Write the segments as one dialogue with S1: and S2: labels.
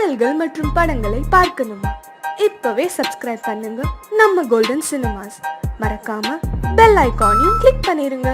S1: பாடல்கள் மற்றும் படங்களை பார்க்கணுமா? இப்பவே சப்ஸ்கிரைப் பண்ணுங்க நம்ம கோல்டன் சினிமாஸ். மறக்காம பெல் ஐகானையும் கிளிக் பண்ணிருங்க.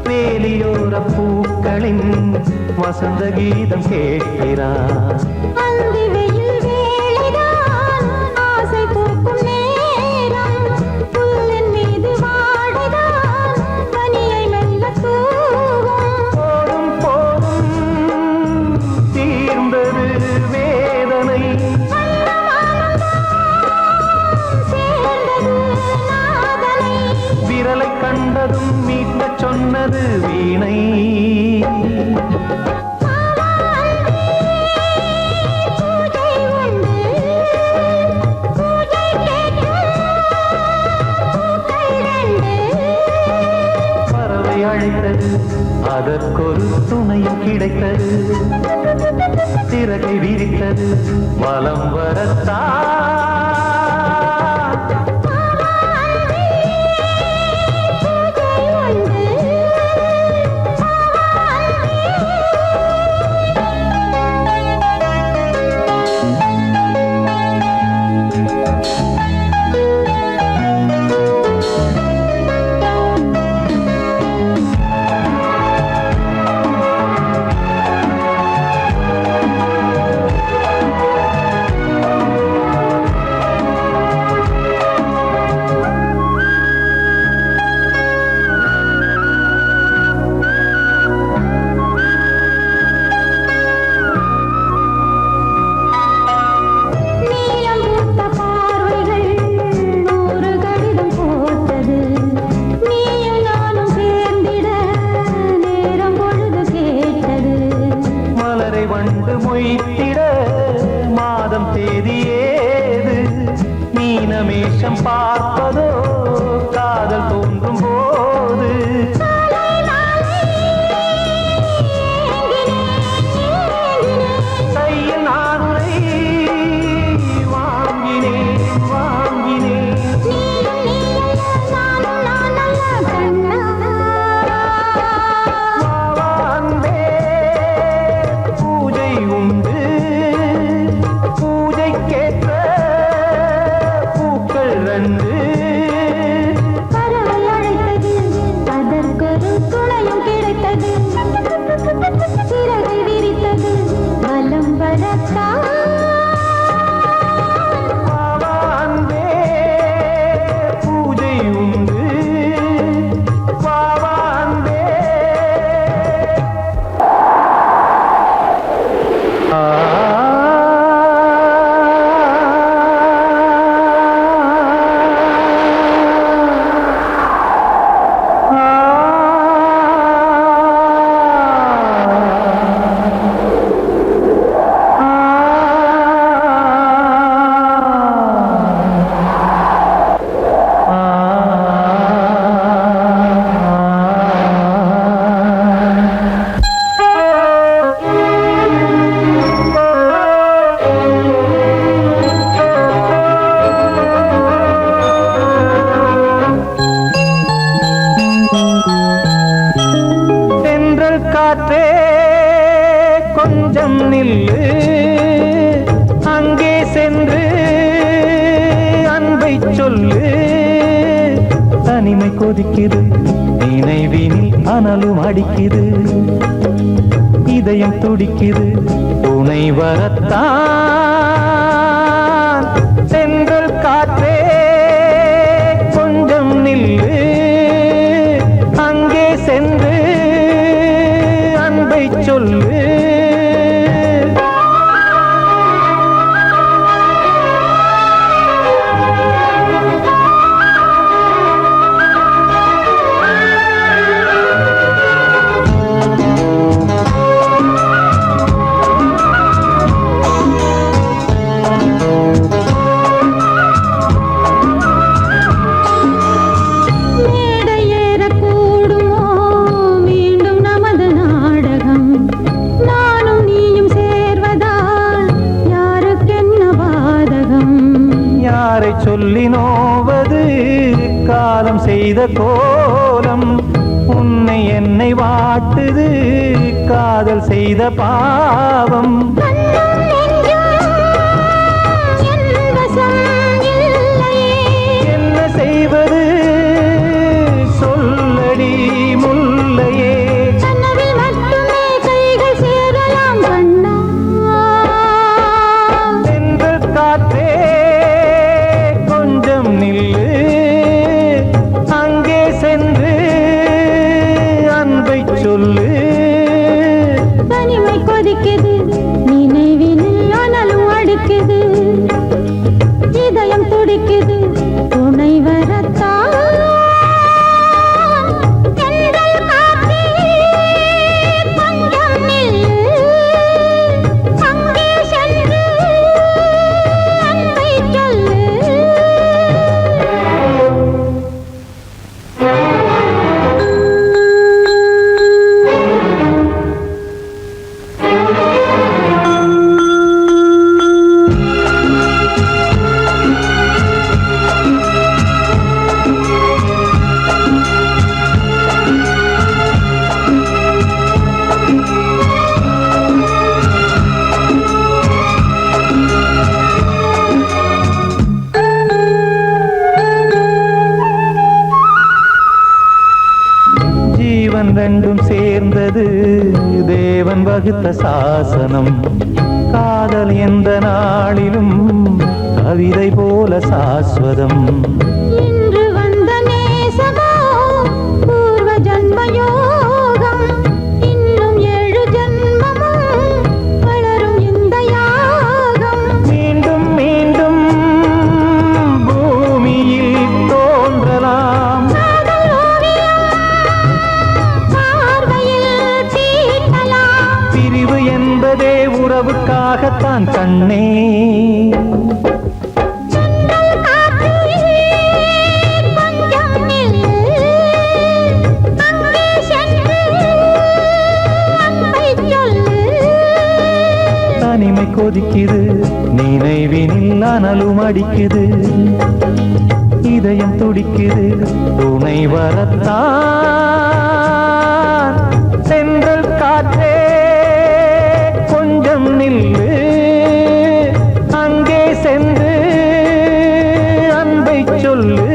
S2: வேலியோர பூக்களின் வசந்த கீதம் கேட்கிறான். கண்டதும் மீட்ட சொன்னது வீணை. பறவை அழைத்தது, அதற்கொரு துணையும் கிடைத்தது. சிறகை விரித்தது, வலம் வரத்தான். மாதம் தேதி ஏது? மீனமேஷம் பார்ப்பதோ காதல் தோன்றும் போது. கையில் நானுரை வாங்கினேன் வாங்கினேன். பூஜை உண்டு, பூஜைக்கேற்ற பூக்கள் ரெண்டு.
S3: பறவை அழைத்தது, அதற்கொரு துணையும் கிடைத்தது. சிறகை விரித்தது, வலம் வரத்தான்.
S2: நில்லு அங்கே சென்று அன்பை சொல்லு. தனிமை கொதிக்குது நினைவினில் அனலும் அடிக்குது. இதயம் துடிக்குது துணை வரத்தான். சென்றல் காற்றே கொஞ்சம் நில்லு அங்கே சென்று அன்பை சொல்லு. சொல்லி நோவது காலம் செய்த கோலம். உன்னை என்னை வாட்டுது காதல் செய்த பாவம். என்ன செய்வது சொல்லடி முல்லையே. சென்ற காற்றே நில்லு அங்கே சென்று அன்பை சொல்லு.
S3: தனிமை கொதிக்குது நினைவினில் அனலும் அடிக்குது. இதயம் துடிக்குது துணை வரத்தான். கொஞ்சம் நில்லு அங்கே சென்று அன்பை சொல்லு.
S2: ரெண்டும் சேர்ந்தது தேவன் வகுத்த சாசனம். காதல் எந்த நாளிலும் கவிதை போல சாஸ்வதம்.
S3: இன்று வந்த நேசமோ பூர்வ ஜன்ம யோகம். இன்னும் 7 ஜன்மமும் வளரும் இந்த யாகம்.
S2: மீண்டும் மீண்டும் பூமியில் தோன்றலாம். பிரிவு என்பதே உறவுக்காகத்தான் கண்ணே. தனிமை கொதிக்குது நினைவினில் அனலும் அடிக்குது. இதயம் துடிக்குது துணை வரத்தான். சென்றல் காற்றே கொஞ்சம் நில்லு அங்கே சென்று அன்பை சொல்லு.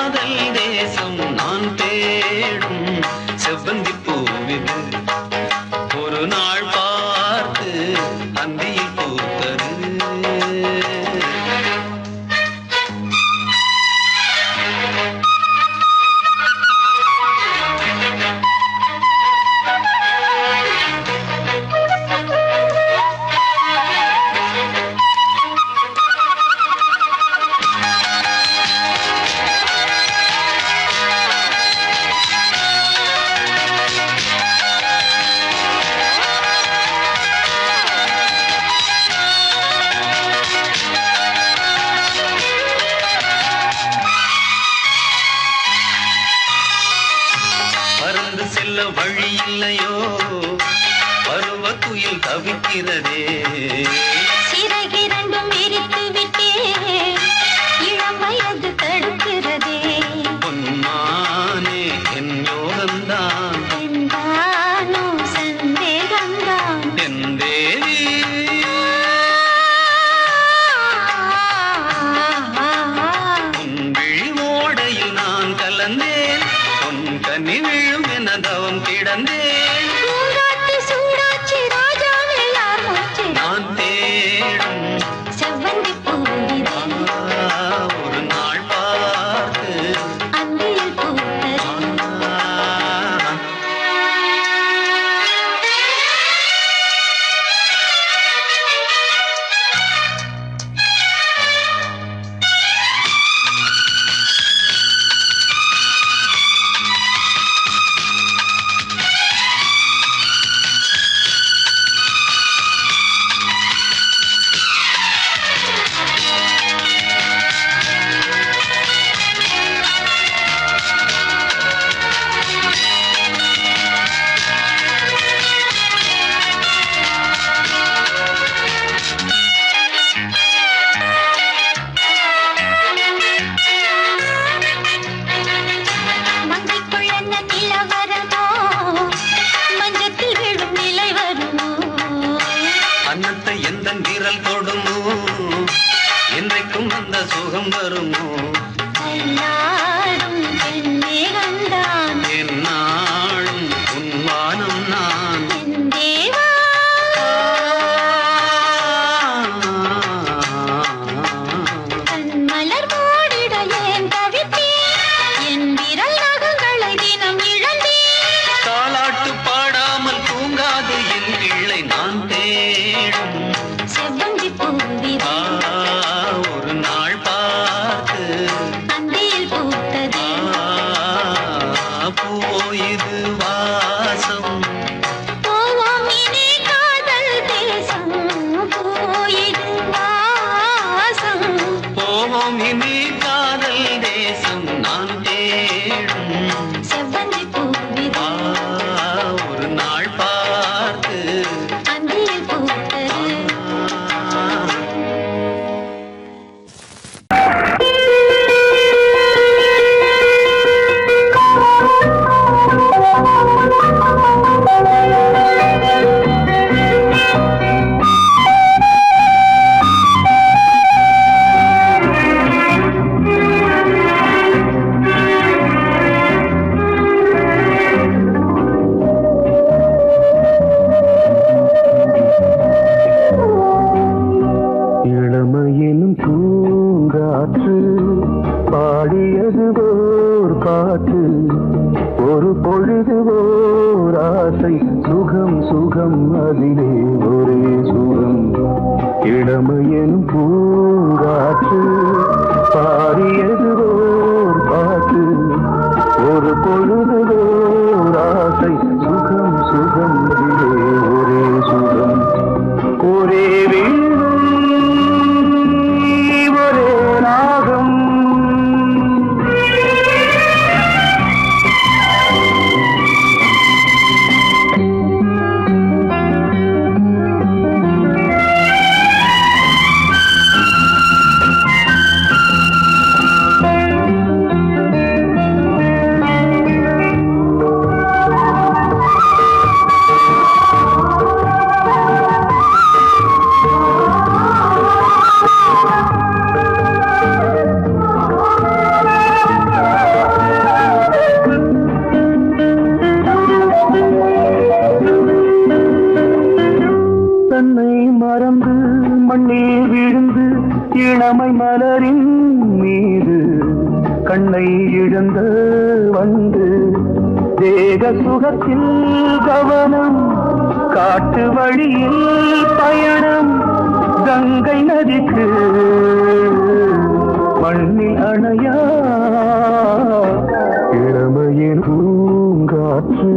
S4: காதல் தேசம் நான் தேடும் செவ்வந்தி பூவிது ஒரு நாள் பார்த்து அந்தியில் பூத்தது. பறந்து செல்ல வழி இல்லையோ பருவத்துயில் தவிக்கிறதே.
S3: சிறகிரண்டும் விரித்து விட்டே இளம் வயது தடுக்கிறதே.
S4: பொன்மானே என் யோகந்தான்
S3: என்றானோ சந்தேகம்தான்
S4: என் தேவி. உன் விழி ஓடையில் நான் கலந்தேன் உன் கனி விழும் என தவம் கிடந்தேன்.
S3: பூங்காத்து சூடாச்சி ராஜாவெல்லாம் மூச்சு
S4: நான் தேடும்
S3: செவ்வந்தி பூவிதே
S4: ஒரு நாள் பார்த்து
S3: அந்தியில் பூத்தது. மங்கைக்குள் என்ன நிலவரமோ மஞ்சத்தில் விழும் நிலை வருமோ.
S4: அன்னத்தை எந்த விரல் தொடுமோ என்றைக்கும் அந்த சுகம் வருமோ.
S3: எல்லாரும் பெண்ணே கண்டான்
S4: என்னாலும் உன் வானம் நான்.
S3: என் தேவா. கண் மலர் மூடிட ஏன் தவித்தேன் என் விரல் நகங்களை தினம் இழந்தேன்.
S4: தாலாட்டு பாடாமல் தூங்காது என் பிள்ளை நான் தேடும்
S3: செவ்வந்தி பூவிதே
S4: ஒரு நாள் பார்த்து
S3: அந்தியில் பூத்தது.
S4: போயுது வாசம்
S3: போவோம் இனி காதல் தேசம் போயிடு வாசம்.
S4: போவோம் இனி காதல் தேசம் நான் தேடும்
S3: செவ்வந்தி பூவிதே
S4: ஒரு நாள் பார்த்து
S3: அந்தியில் பூத்தது.
S2: இளமையினும் பூங்காற்று பாடியது ஓர் பாட்டு ஒரு பொழுது ஓர் ஆசை சுகம் சுகம் அதிலே ஒரே சுகம். இளமையினும் பூங்காற்று பாடியது ஓர் பாட்டு ஒரு பொழுது ஓர் ஆசை சுகம் சுகம் அதிலே ஒரே சுகம். ஒரே வீடும் ஒரே ராகம் இளமை மலரின் மீது கண்ணை இழந்த வந்து தேக சுகத்தில் கவனம் காட்டு வழியில் பயணம் கங்கை நதிக்கு மண்ணில் அணையா இளமையின் பூங்காற்று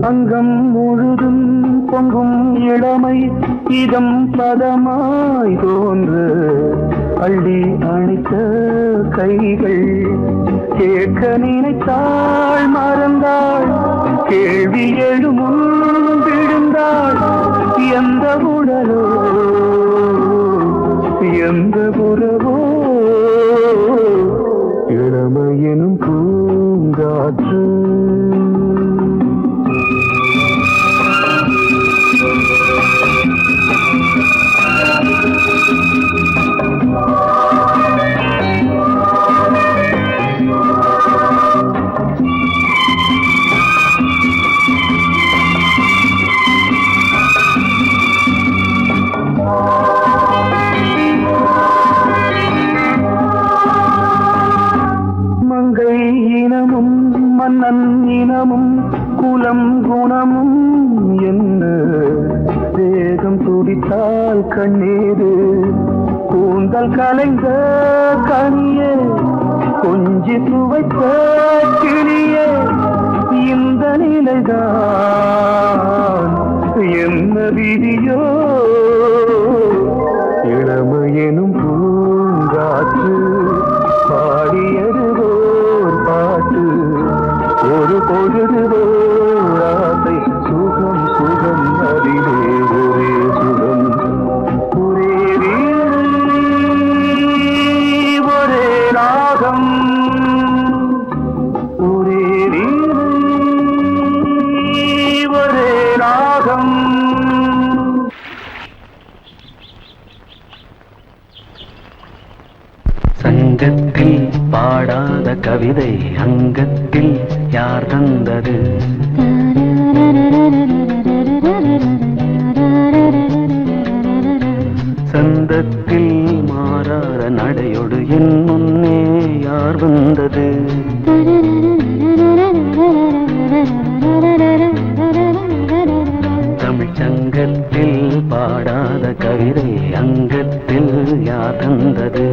S2: அங்கம் முழுதும் பொங்கும் இளமை இதம் பதமாய் தோன்று அள்ளி அணைத்த கைகள் கேட்க நினைத்தாள் மறந்தாள் கேள்வி எழுமுன் விழுந்தாள் எந்த உடலோ எந்த உறவோ இளமையெனும் பூங்காற்று மங்கை இனமும் மன்னன் இனமும் குலம் குணமும் என்ன தேகம் துடித்தால் கண்ணீரு கூந்தல் கலைந்த கனியே கொஞ்சி துவைத்த கிளியே இந்த நிலைதான் என்ன விதியோ இளமையெனும் பூங்காற்று பாடியதுவோர் பாட்டு ஒரு பொழுதுவோர் ஆசை சுகம் சுகம் அதிலே ஒரே சுகம் ஒரே வீடு ஒரே ராகம் ஒரே வீடு ஒரே ராகம்
S5: சங்கத்தில் பாடாத கவிதை அங்கத்தில் யார் தந்தது? சந்தத்தில் மாறாத நடையோடு என் முன்னே யார் வந்தது? தமிழ்ச் சங்கத்தில் பாடாத கவிதை அங்கத்தில் யார் தந்தது?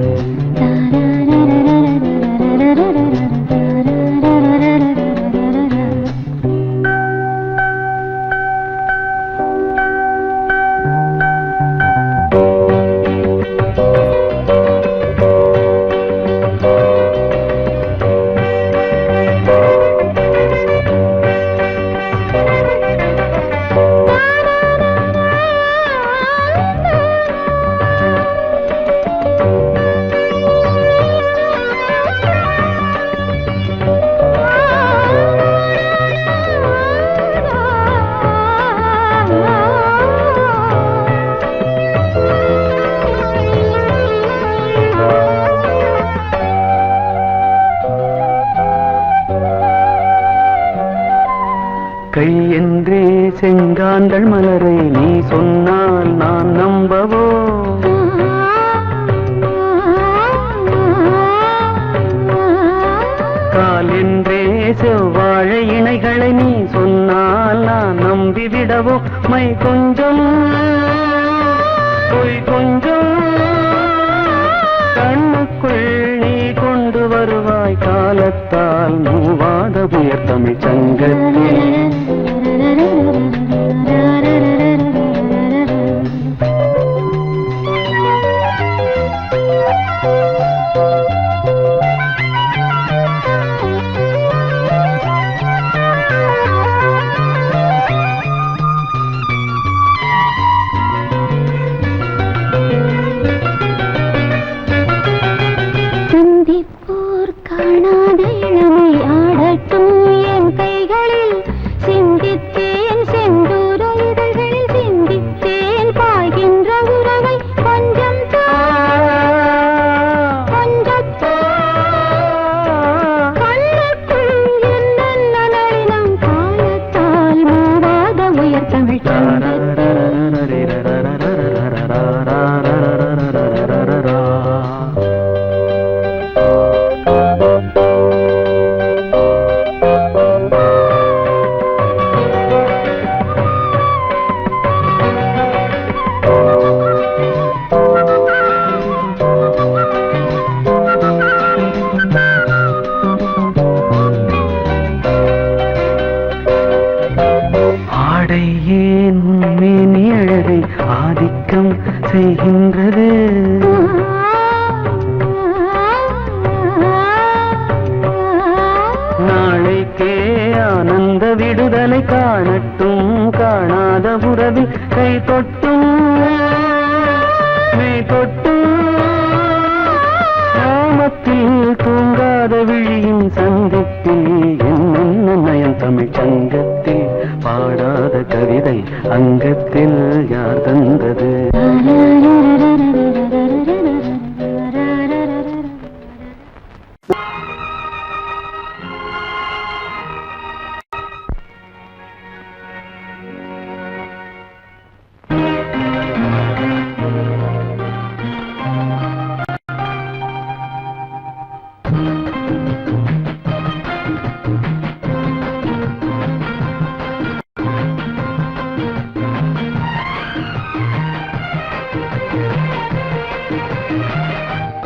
S5: கை என்றே செங்காந்தள் மலரை நீ சொன்னால் நான் நம்பவோ? கால் என்றே செவ்வாழை இணைகளை நீ சொன்னால் நான் நம்பிவிடவோ? மை கொஞ்சம் பொய் கொஞ்சம் கண்ணுக்குள் நீ கொண்டு வருவாய் காலத்தால் மூவாத புயர் தமிழ்ச் சங்கத்தில்.
S3: சந்திப்போர் காணாத இளமை ஆடட்டும் தமிழ்
S5: ஆடை ஏன் மேனி அழகை ஆதிக்கம் செய்கின்றது நாளைக்கே ஆனந்த விடுதலை காணட்டும் காணாத உறவில் கை தொட்டும் மெய் தொட்டும் கிராமத்தில் தூங்காத விழியின் சந்திப்பில் என்னென்ன நயம் தமிழ் சங்கத்தில் பாடாத கவிதை அங்கத்தில் யார் தந்தது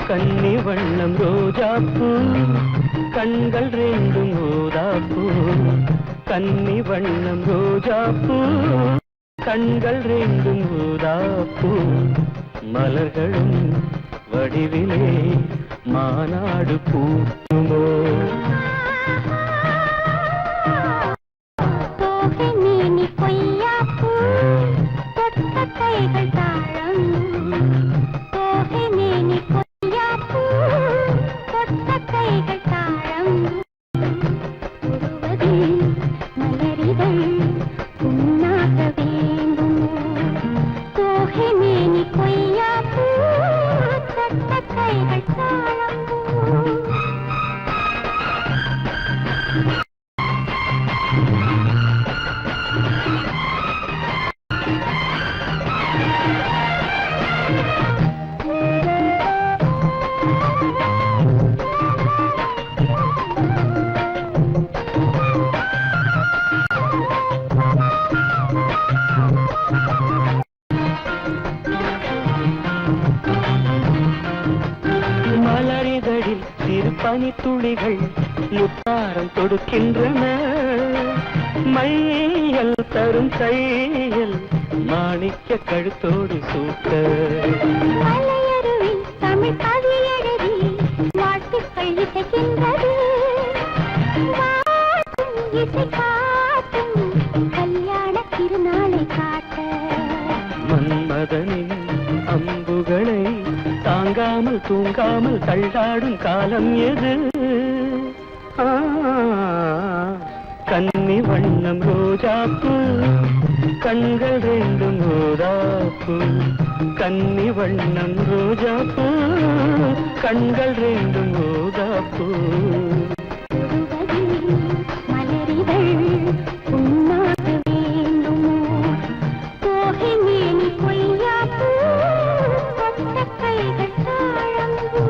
S5: கன்னி வண்ணம் ரோஜாப்பூ கண்கள் ரெண்டும் ஊதாப்பூ கன்னி வண்ணம் ரோஜாப்பூ கண்கள் ரெண்டும் ஊதாப்பூ மலர்களும் வடிவிலே மாநாடு பூக்குமோ மலரிதழில் சிறு பனித்துளிகள் முத்தாரம் தொடுக்கின்றன மையல் தரும் கையல் மாணிக்க கழுத்தோடு சூட்ட
S3: தமிழ் கவியழகி வாழ்த்துக்கள் இசைக்கின்றது இசை காட்டும் கல்யாண திருநாளை காட்ட
S5: மன்மதனின் அம்புகளை தாங்காமல் தூங்காமல் தள்ளாடும் காலம் எது கன்னி வண்ணம் ரோஜாப்பூ கண்கள் ரெண்டும் ஊதாப்பூ கன்னி வண்ணம் ரோஜாப்பூ கண்கள் ரெண்டும் ஊதாப்பூ
S3: மலரிதழ் புண்ணாக வேண்டுமோ தோகை மேனி கொய்யாப்பூ தொட்ட கைகள் தாழம்பூ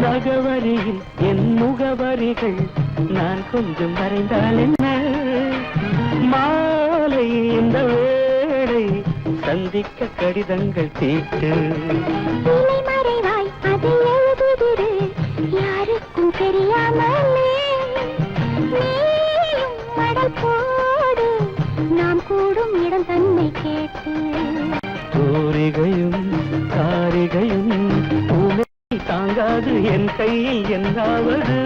S5: நகவரியில் என் முகவரிகள் நான் கொஞ்சம் வரைந்தால் என்ன மாலை இந்த வேளை சந்திக்க கடிதங்கள் தீட்டு
S3: மறைவாய் அதை எழுதுதிரு யாருக்கும் தெரியாமலே நீயும் மடல் போடு நாம் கூடும் இடம் தன்னை கேட்டு
S5: தூரிகையும் காரிகையும் பூனை தாங்காது என் கையில் என்னாவது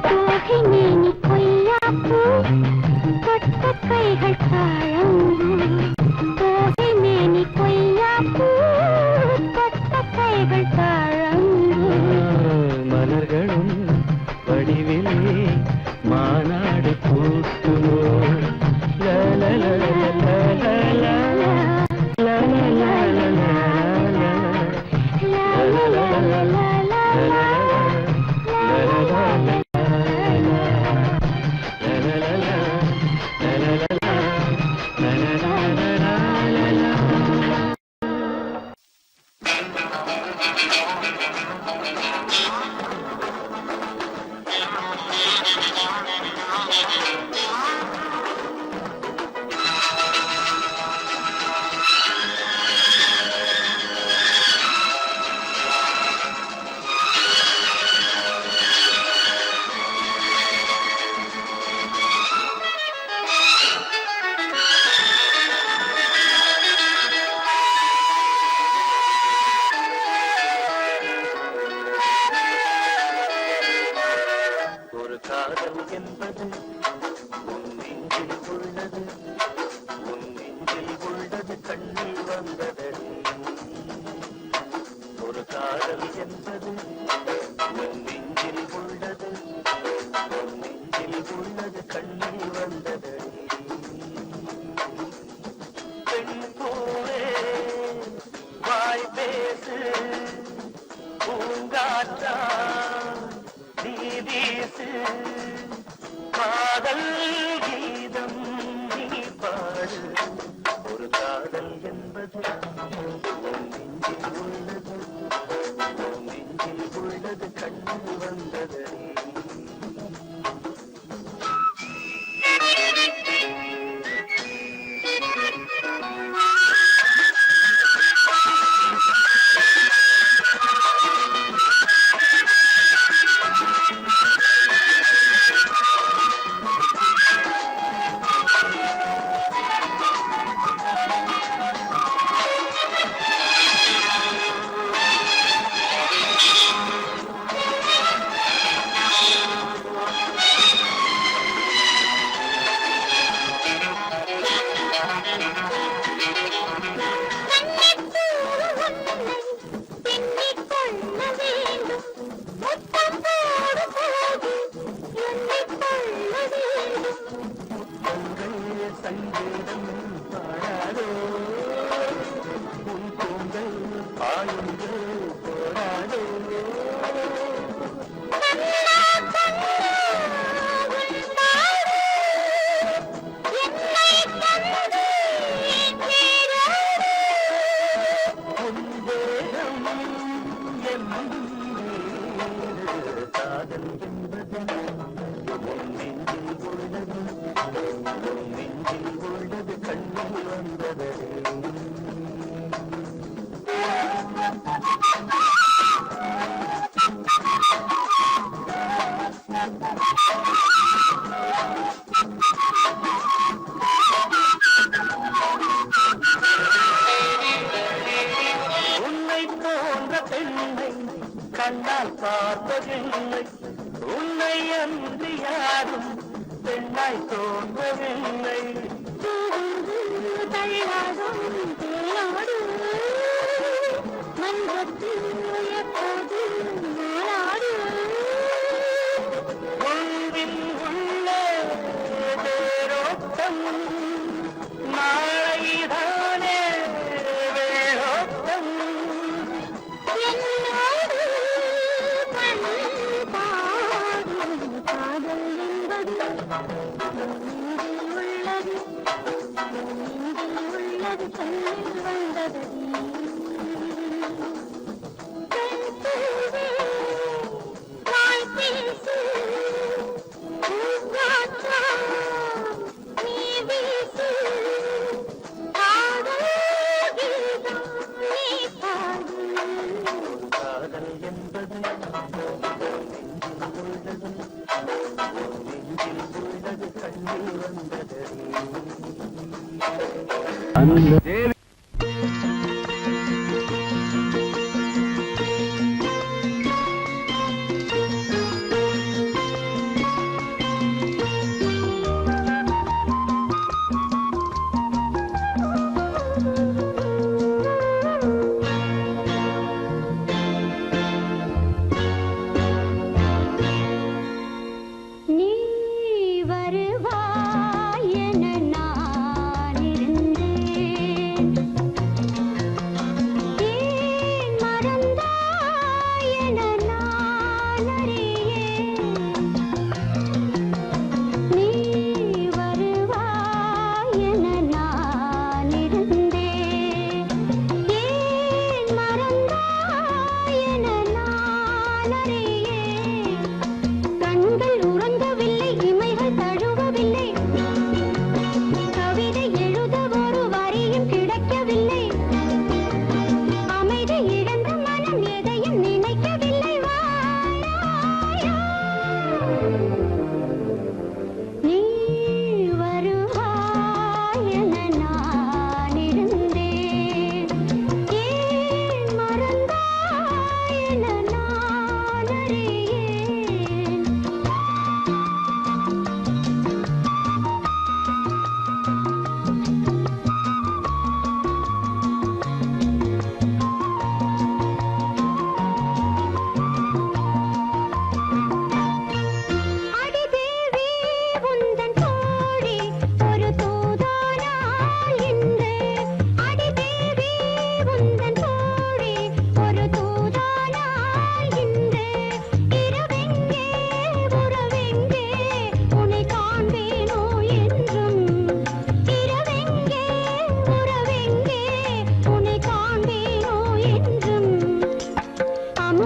S3: தோகை மேனி கொய்யாப்பூ தொட்ட கைகள் தாழம்பூ தோகை மேனி கொய்யாப்பூ
S5: ஒரு காதல் என்பது உன் நெஞ்சில் உள்ளது, உன் நெஞ்சில் உள்ளது கண்ணில் வந்ததடி. ஒரு காதல் என்பது உன் நெஞ்சில் உள்ளது, உன் நெஞ்சில் உள்ளது கண்ணில் வந்ததடி. பெண் பூவே வாய் பேசு, பூங்காற்றா நீ வீசு, காதல் கீதம் நீ பாடு. ஒரு காதல் என்பது உன் நெஞ்சில் உள்ளது, உன் நெஞ்சில் உள்ளது கண்ணில் வந்தது. சங்கீதம் பாடாதோ, உன் கூந்தல் பாயுங்கள் போடாதோ. காதல் என்பது உன் நெஞ்சில் உள்ளது, உன் நெஞ்சில் உள்ளது கண்ணில் வந்தது. உன்னை போன்ற பெண்ணை கண்ணால் பார்த்ததில்லை, உன்னை அன்று யாரும் பெண்ணாய் தோன்றவில்லை.
S3: தள்ளாடும் தேனாடு மன்றத்தில் எப்போது நாளாடு.
S5: உன்பின் உள்ள தேரோட்டம் நாளைதானே வேரோட்டம்.
S3: என்னோடு கண் பாடும் காதல் என்பது நெஞ்சில் உள்ளது, நெஞ்சில் உள்ளது கண்ணில் வந்தது. பெண் பூவே வாய் பேசு, பூங்காற்றா நீ வீசு, காதல் கீதம் நீ பாடு.
S5: காதல் என்பது நெஞ்சில் உள்ளது, நெஞ்சில் உள்ளது கண்ணில் வந்தது. அந்த
S3: நீ வருவாய் என நான் இருந்தேன்,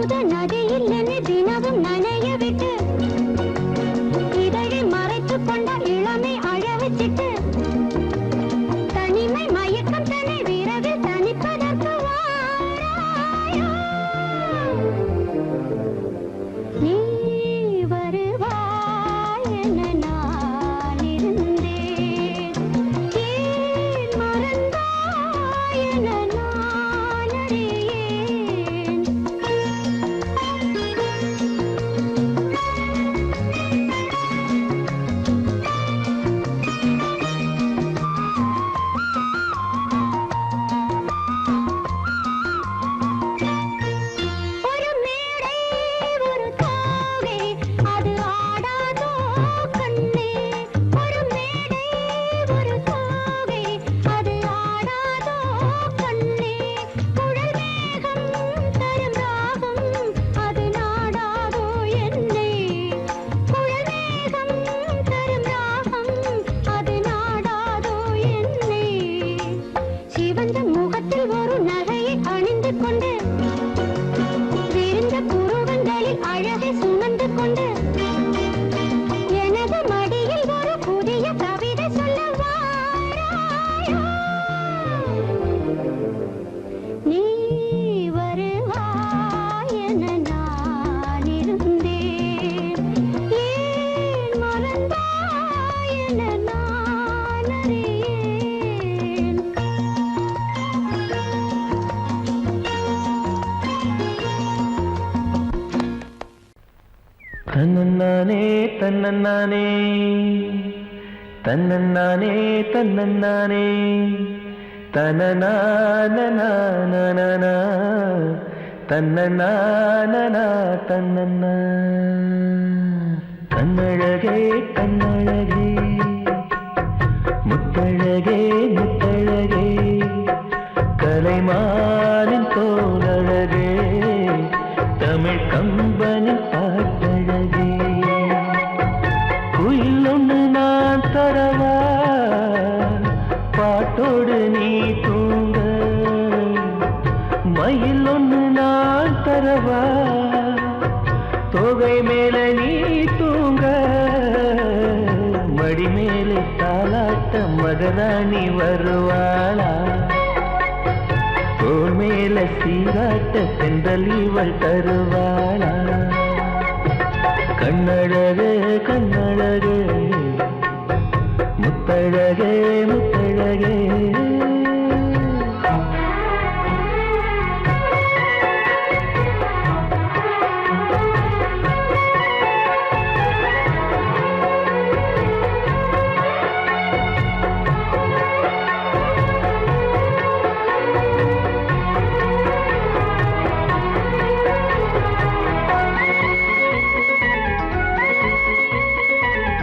S3: அமுத நதியில் என்னை தினமும் நனைய விட்டு இதழை மறைத்துக் கொண்ட இளமை அழ வச்சிட்டு தனிமை மயக்கம் தன்னை விரவில் தனிப்பதற்கு வாராயோ நீ வருவாய் என நான் இருந்தேன் ஏன் மறந்தாய் என நான் அறியேன் ஒரு மேடை ஒரு தோகை அது ஆடாதோ கண்ணே ஒரு மேடை ஒரு தோகை அது ஆடாதோ கண்ணே குழல் மேகம் தரும் ராகம் அது நாடாதோ என்னை குழல் மேகம் தரும் ராகம் அது நாடாதோ என்னை சிவந்த முகத்தில் ஒரு நகையை அணிந்து கொண்டு விரிந்த புருவங்களில் அழகை சுமந்து கொண்டு எனது மடியில் ஒரு புதிய கவிதை சொல்ல வாராயோ நீ வருவாய் என நான் இருந்தேன் ஏன் மறந்தாய் என நான் அறியேன்
S5: தன்னன்னானே தன்னன்னானே தன்னன்னானே தன்னன்னானே தனநானநானநானா தன்னநானனா தன்னன்னா கண்ணழகே கண்ணழகே முத்தழகே முத்தழகே கலைமானின் தோலழகே தமிழ் கம்பனின் பாட்டழகே குயில் ஒன்று நான் தரவா பாட்டோடு நீ தூங்க மயில் ஒன்று நான் தரவா தொகை மேல நீ தூங்க மடி மேலே தாலாட்ட மகராணி வருவாளா தோள் மேல சீராட்ட செந்தல் இவள் தருவாளா கண்ணழகே கண்ணழகே முத்தழகே முத்தழகே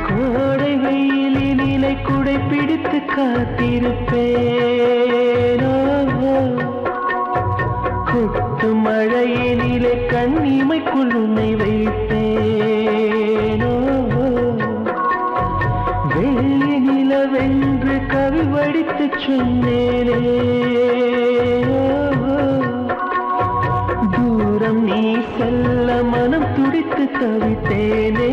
S5: கோடை வெயிலினிலை குடை பிடித்து காத்திருப்பேனோ கொட்டு மழையினிலே கண்ணிமைக்குள் உன்னை வைப்பேனோ வெள்ளி நிலவென்று கவி வடித்து சொன்னேனே தூரம் நீ செல்ல மனம் துடித்து தவித்தேனே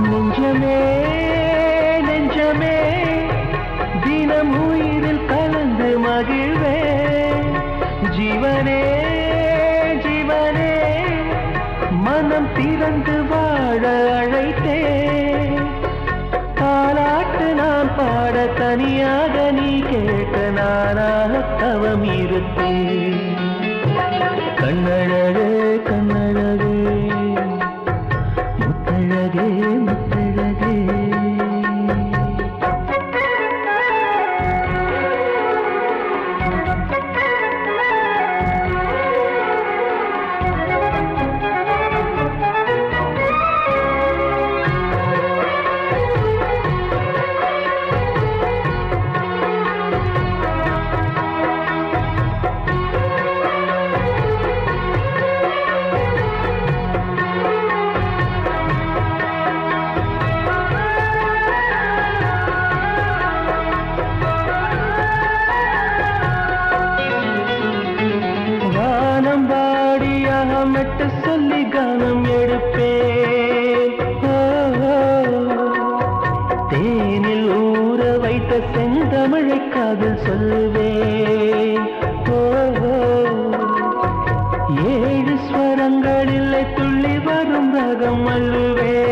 S5: நெஞ்சமே நெஞ்சமே தினம் உயிரில் கலந்து மகிழ்வே ஜீவனே ஜீவனே மனம் திறந்து வாழ அழைத்தே தாலாட்டு நான் பாட தனியாக நீ கேட்க நானாக தவம் இருப்பேன் கண்ணழகே கண்ணழகே முத்தழகே முத்தழகே தியானம் எடுப்பேன். ஓ, தேனில் ஊற வைத்த செந்தமிழை காதில் சொல்வேன். ஓ, ஏழு ஸ்வரங்களில் துள்ளி வரும் ரகம் அள்ளுவேன்.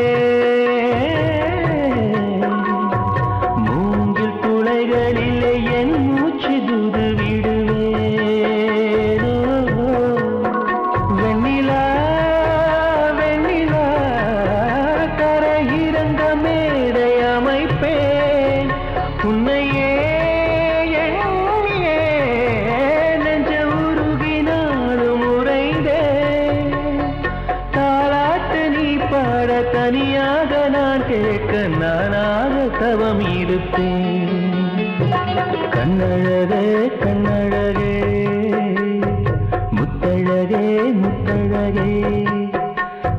S5: மூங்கில் துளைகளிலே என் மூச்சு தூது விடுவேன். வெண்ணிலா வெண்ணிலா கரையிறங்க மேடை அமைப்பேன். உன்னையே எண்ணியே நெஞ்ச உருகினாலும் உறைந்தேன். தாலாட்டு நீ பாட தனியாக நான் கேட்க நானாக தவம் இருப்பேன். கண்ணழகே கண்ணழகே முத்தழகே முத்தழகே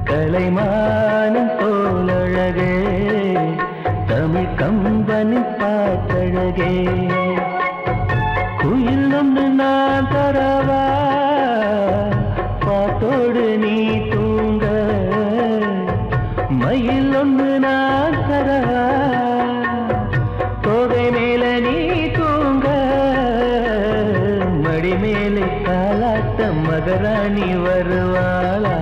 S5: கலைமானம் போலழகே தமிழ் கம்பனின் பாட்டழகே. குயில் ஒன்று நான் தரவா பாட்டோடு நீ தூங்க. மயில் ஒன்று நான் தரவா தோகை மேல நீ தூங்க. மடி மேலே தாலாட்ட மகராணி வருவாளா.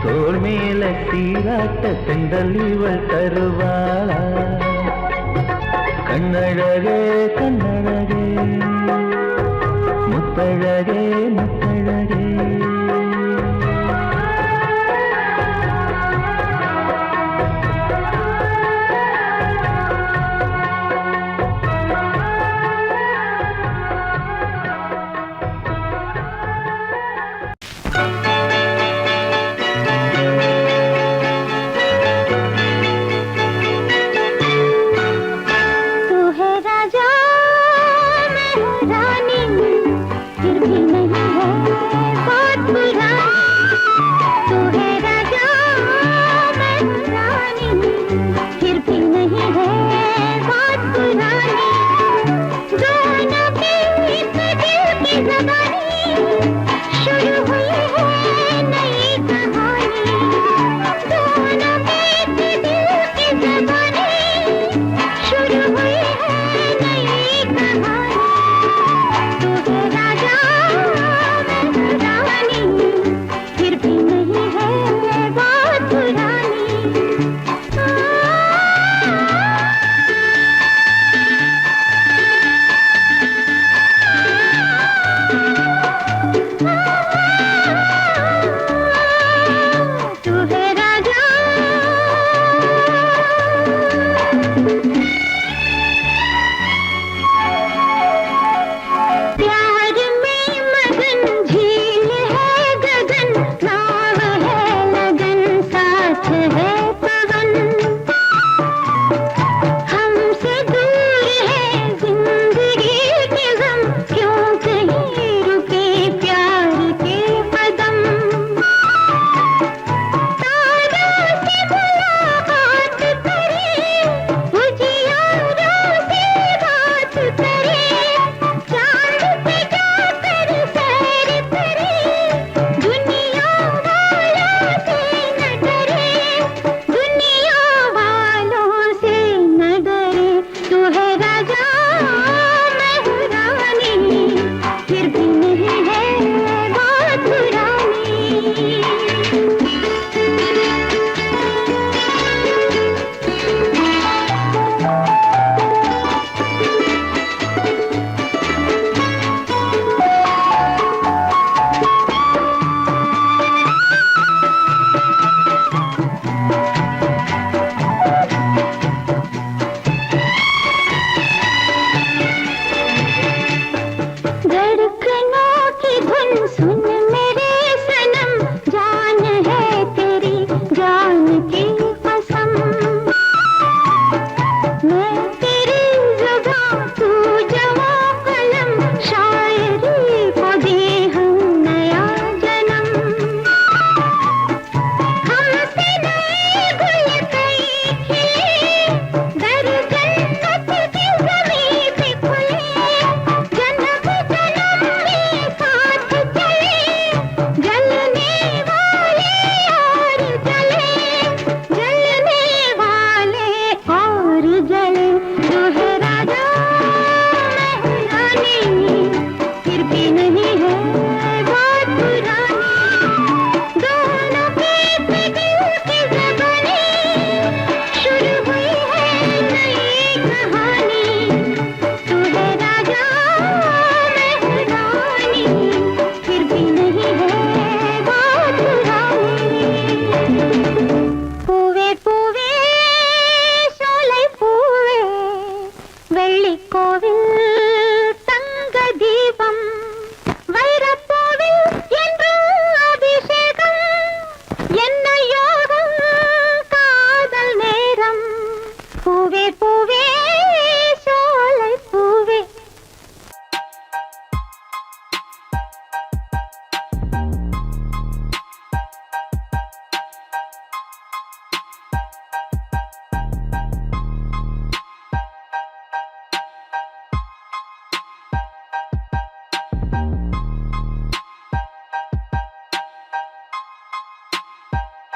S5: தோள் மேல சீராட்ட செந்தல் இவள் தருவாளா. கண்ணழகே கண்ணழகே முத்தழகே